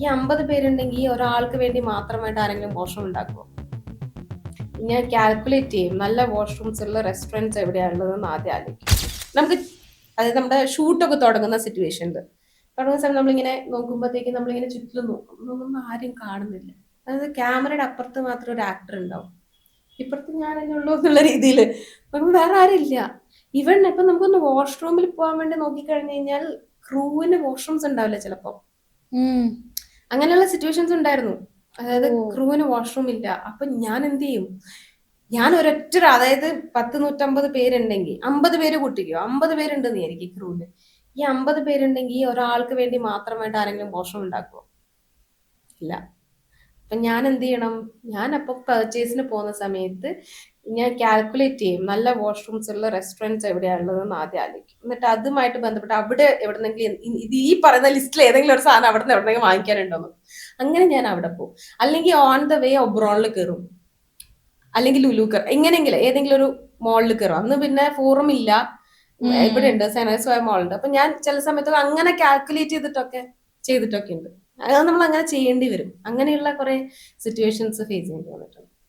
ഈ 50 പേരുണ്ടെങ്കിൽ ഒരാൾക്ക് വേണ്ടി മാത്രമായിട്ട് ആരെങ്കിലും പോർഷൻ ഉണ്ടാക്കുമോ? ഞാൻ കാൽക്കുലേറ്റ് ചെയ്യും നല്ല വാഷ്റൂംസ് ഉള്ള റെസ്റ്റോറൻറ്റ്സ് എവിടെയാണുള്ളതെന്ന് ആദ്യം ആലോചിക്കും. നമുക്ക് അതായത് നമ്മുടെ ഷൂട്ടൊക്കെ തുടങ്ങുന്ന സിറ്റുവേഷനിൽ തുടങ്ങുന്ന സമയം നമ്മളിങ്ങനെ നോക്കുമ്പോഴത്തേക്ക് നമ്മളിങ്ങനെ ചുറ്റിലും നോക്കുമ്പോൾ ആരും കാണുന്നില്ല. അതായത് ക്യാമറയുടെ അപ്പുറത്ത് മാത്രം ഒരു ആക്ടർ ഉണ്ടാവും, ഇപ്പുറത്ത് ഞാനല്ലേ ഉള്ളൂ എന്നുള്ള രീതിയിൽ നോക്കുമ്പോൾ വേറെ ആരും ഇല്ല. ഇവൺ ഇപ്പൊ നമുക്കൊന്ന് വാഷ്റൂമിൽ പോകാൻ വേണ്ടി നോക്കിക്കഴിഞ്ഞു കഴിഞ്ഞാൽ ക്രൂവിന് വാഷ്റൂംസ് ഉണ്ടാവില്ല ചിലപ്പോൾ. അങ്ങനെയുള്ള സിറ്റുവേഷൻസ് ഉണ്ടായിരുന്നു. അതായത് ക്രൂവിന് വാഷ്റൂം ഇല്ല. അപ്പൊ ഞാൻ എന്ത് ചെയ്യും? ഞാൻ ഒരൊറ്റ അതായത് 150 പേരുണ്ടെങ്കിൽ 50 പേര് കൂട്ടിക്കോ, 50 പേരുണ്ടെന്ന് എനിക്ക് ക്രൂവില്. ഈ 50 പേരുണ്ടെങ്കിൽ ഒരാൾക്ക് വേണ്ടി മാത്രമായിട്ട് ആരെങ്കിലും വാഷ്റൂം ഉണ്ടാക്കുമോ? ഇല്ല. അപ്പൊ ഞാൻ എന്ത് ചെയ്യണം? ഞാൻ അപ്പൊ പർച്ചേസിന് പോകുന്ന സമയത്ത് ഞാൻ കാൽക്കുലേറ്റ് ചെയ്യും നല്ല വാഷ്റൂംസ് ഉള്ള റെസ്റ്റോറൻറ്റ്സ് എവിടെയാണുള്ളതെന്ന് ആദ്യം ആലോചിക്കും. എന്നിട്ട് അതുമായിട്ട് ബന്ധപ്പെട്ട് അവിടെ എവിടെന്നെങ്കിലും ഇത് ഈ പറയുന്ന ലിസ്റ്റിൽ ഏതെങ്കിലും ഒരു സാധനം അവിടെ നിന്ന് എവിടെന്നെങ്കിലും വാങ്ങിക്കാനുണ്ടോന്ന്, അങ്ങനെ ഞാൻ അവിടെ പോകും. അല്ലെങ്കിൽ ഓൺ ദ വേ ഒബ്രോണിൽ കയറും, അല്ലെങ്കിൽ ലുലു കയറും, എങ്ങനെയെങ്കിലും ഏതെങ്കിലും ഒരു മോളിൽ കയറും. അന്ന് പിന്നെ ഫോറും ഇല്ല, ഇവിടെ ഉണ്ട് സെനസ്വയ മോളുണ്ട്. അപ്പൊ ഞാൻ ചില സമയത്ത് അങ്ങനെ കാൽക്കുലേറ്റ് ചെയ്തിട്ടൊക്കെ ഉണ്ട്. അത് നമ്മൾ അങ്ങനെ ചെയ്യേണ്ടി വരും. അങ്ങനെയുള്ള കുറെ സിറ്റുവേഷൻസ് ഫേസ് ചെയ്യേണ്ടി വന്നിട്ടുണ്ട്.